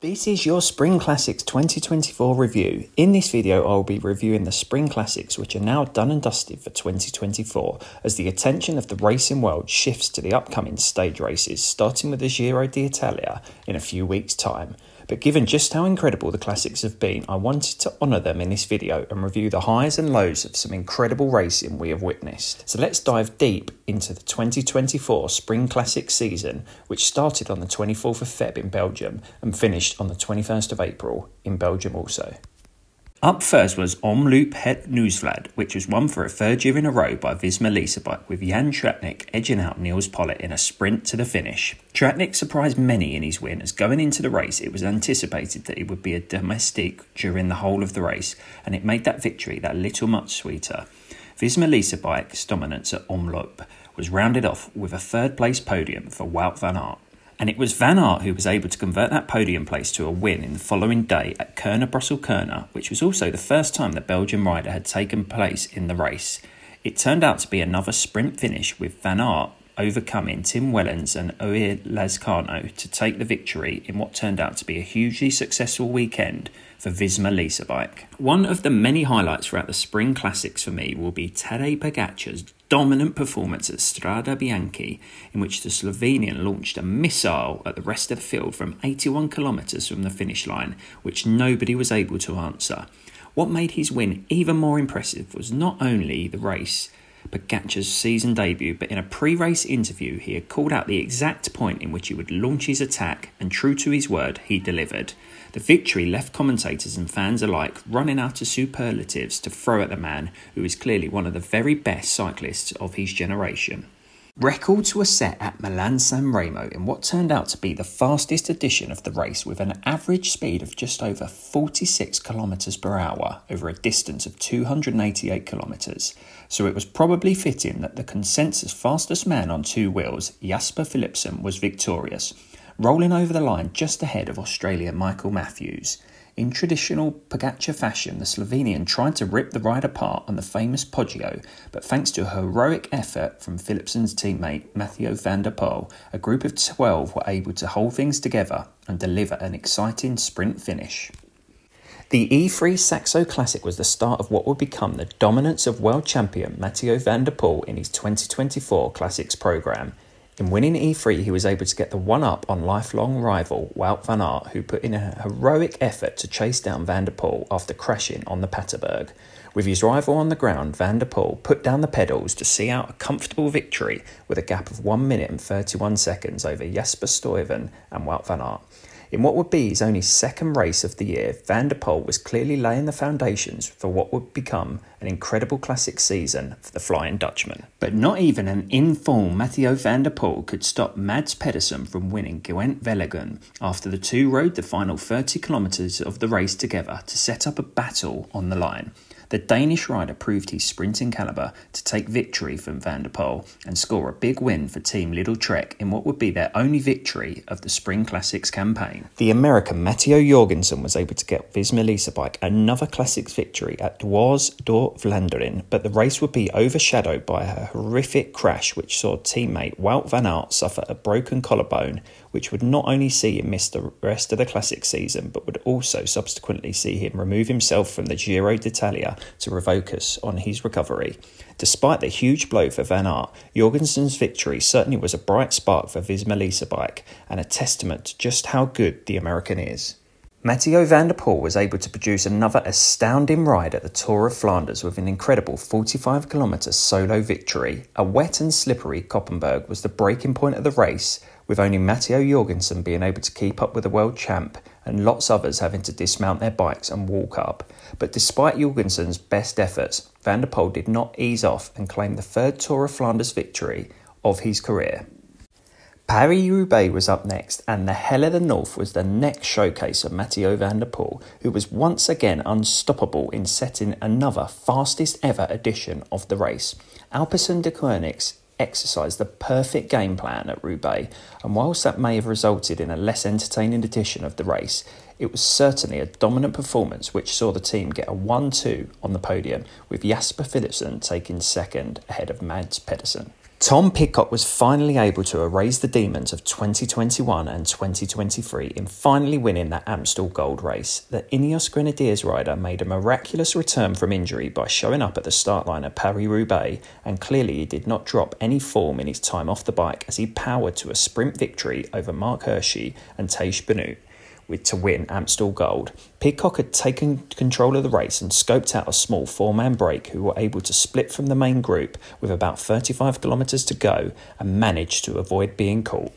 This is your Spring Classics 2024 review. In this video, I'll be reviewing the Spring Classics, which are now done and dusted for 2024, as the attention of the racing world shifts to the upcoming stage races, starting with the Giro d'Italia in a few weeks' time. But given just how incredible the Classics have been, I wanted to honour them in this video and review the highs and lows of some incredible racing we have witnessed. So let's dive deep into the 2024 Spring Classics season, which started on the 24th of Feb in Belgium and finished on the 21st of April in Belgium also. Up first was Omloop Het Nieuwsblad, which was won for a third year in a row by Visma Leasebike, with Jan Tratnik edging out Niels Pollitt in a sprint to the finish. Tratnik surprised many in his win, as going into the race it was anticipated that it would be a domestique during the whole of the race, and it made that victory that little much sweeter. Visma Leasebike's dominance at Omloop was rounded off with a third place podium for Wout van Aert. And it was Van Aert who was able to convert that podium place to a win in the following day at Kuurne-Brussel-Kuurne, which was also the first time the Belgian rider had taken place in the race. It turned out to be another sprint finish, with Van Aert overcoming Tim Wellens and Oier Lazcano to take the victory in what turned out to be a hugely successful weekend for Visma Leasebike. One of the many highlights throughout the Spring Classics for me will be Tadej Pogacar's dominant performance at Strade Bianche, in which the Slovenian launched a missile at the rest of the field from 81 kilometres from the finish line, which nobody was able to answer. What made his win even more impressive was not only the race, Pogacar's season debut, but in a pre-race interview he had called out the exact point in which he would launch his attack, and true to his word, he delivered. The victory left commentators and fans alike running out of superlatives to throw at the man who is clearly one of the very best cyclists of his generation. Records were set at Milan-San Remo in what turned out to be the fastest edition of the race, with an average speed of just over 46 km per hour over a distance of 288 km. So it was probably fitting that the consensus fastest man on two wheels, Jasper Philipsen, was victorious, rolling over the line just ahead of Australian Michael Matthews. In traditional Pogacar fashion, the Slovenian tried to rip the ride apart on the famous Poggio, but thanks to a heroic effort from Philipsen's teammate Mathieu van der Poel, a group of 12 were able to hold things together and deliver an exciting sprint finish. The E3 Saxo Classic was the start of what would become the dominance of world champion Mathieu van der Poel in his 2024 Classics programme. In winning E3, he was able to get the one-up on lifelong rival Wout van Aert, who put in a heroic effort to chase down Van der Poel after crashing on the Paterberg. With his rival on the ground, Van der Poel put down the pedals to see out a comfortable victory with a gap of 1 minute and 31 seconds over Jasper Stuyven and Wout van Aert. In what would be his only second race of the year, Van der Poel was clearly laying the foundations for what would become an incredible classic season for the Flying Dutchman. But not even an in-form Mathieu van der Poel could stop Mads Pedersen from winning Gent-Wevelgem after the two rode the final 30 kilometres of the race together to set up a battle on the line. The Danish rider proved his sprinting calibre to take victory from Van der Poel and score a big win for Team Lidl Trek in what would be their only victory of the Spring Classics campaign. The American Matteo Jorgensen was able to get Visma Leasebike another Classics victory at Dwars door Vlaanderen, but the race would be overshadowed by a horrific crash which saw teammate Wout van Aert suffer a broken collarbone, which would not only see him miss the rest of the Classic season, but would also subsequently see him remove himself from the Giro d'Italia to focus on his recovery. Despite the huge blow for Van Aert, Jorgensen's victory certainly was a bright spark for Visma Leasebike and a testament to just how good the American is. Mathieu van der Poel was able to produce another astounding ride at the Tour of Flanders with an incredible 45-kilometre solo victory. A wet and slippery Koppenberg was the breaking point of the race, with only Matteo Jorgensen being able to keep up with the world champ and lots others having to dismount their bikes and walk up. But despite Jorgensen's best efforts, Van der Poel did not ease off and claim the third Tour of Flanders victory of his career. Paris-Roubaix was up next, and the Hell of the North was the next showcase of Mathieu van der Poel, who was once again unstoppable in setting another fastest ever edition of the race. Alpecin de Koenigs exercised the perfect game plan at Roubaix, and whilst that may have resulted in a less entertaining edition of the race, it was certainly a dominant performance which saw the team get a 1-2 on the podium, with Jasper Philipsen taking second ahead of Mads Pedersen. Tom Pidcock was finally able to erase the demons of 2021 and 2023 in finally winning that Amstel Gold Race. The Ineos Grenadiers rider made a miraculous return from injury by showing up at the start line at Paris-Roubaix, and clearly he did not drop any form in his time off the bike as he powered to a sprint victory over Mark Hirschi and Tiesj Benoot to win Amstel Gold. Pidcock had taken control of the race and scoped out a small four-man break who were able to split from the main group with about 35 kilometres to go and managed to avoid being caught.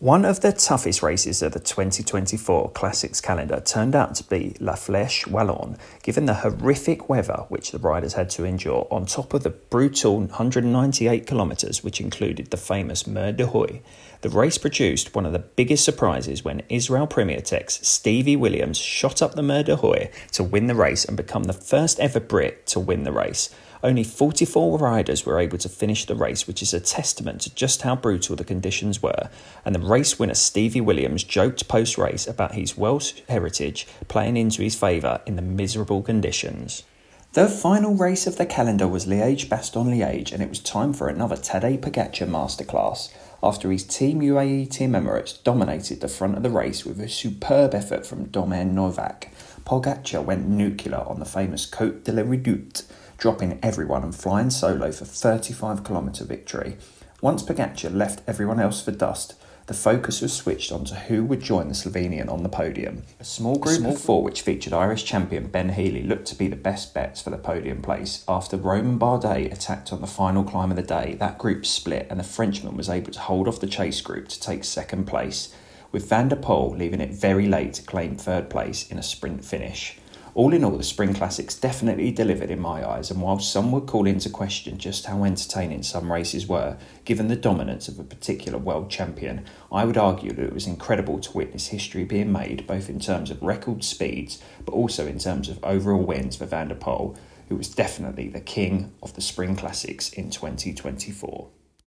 One of the toughest races of the 2024 Classics calendar turned out to be La Flèche Wallonne, given the horrific weather which the riders had to endure, on top of the brutal 198 kilometres which included the famous Mer de Huy. The race produced one of the biggest surprises when Israel Premier Tech's Stevie Williams shot up the Mer de Huy to win the race and become the first ever Brit to win the race. Only 44 riders were able to finish the race, which is a testament to just how brutal the conditions were, and the race winner Stevie Williams joked post-race about his Welsh heritage playing into his favour in the miserable conditions. The final race of the calendar was Liège-Bastogne-Liège, and it was time for another Tadej Pogačar masterclass, after his Team UAE Team Emirates dominated the front of the race with a superb effort from Domen Novak. Pogačar went nuclear on the famous Côte de la Redoute, dropping everyone and flying solo for 35-kilometre victory. Once Pogačar left everyone else for dust, the focus was switched on to who would join the Slovenian on the podium. A small group of four, which featured Irish champion Ben Healy, looked to be the best bets for the podium place. After Romain Bardet attacked on the final climb of the day, that group split and the Frenchman was able to hold off the chase group to take second place, with Van der Poel leaving it very late to claim third place in a sprint finish. All in all, the Spring Classics definitely delivered in my eyes, and while some would call into question just how entertaining some races were, given the dominance of a particular world champion, I would argue that it was incredible to witness history being made, both in terms of record speeds, but also in terms of overall wins for Van der Poel, who was definitely the king of the Spring Classics in 2024.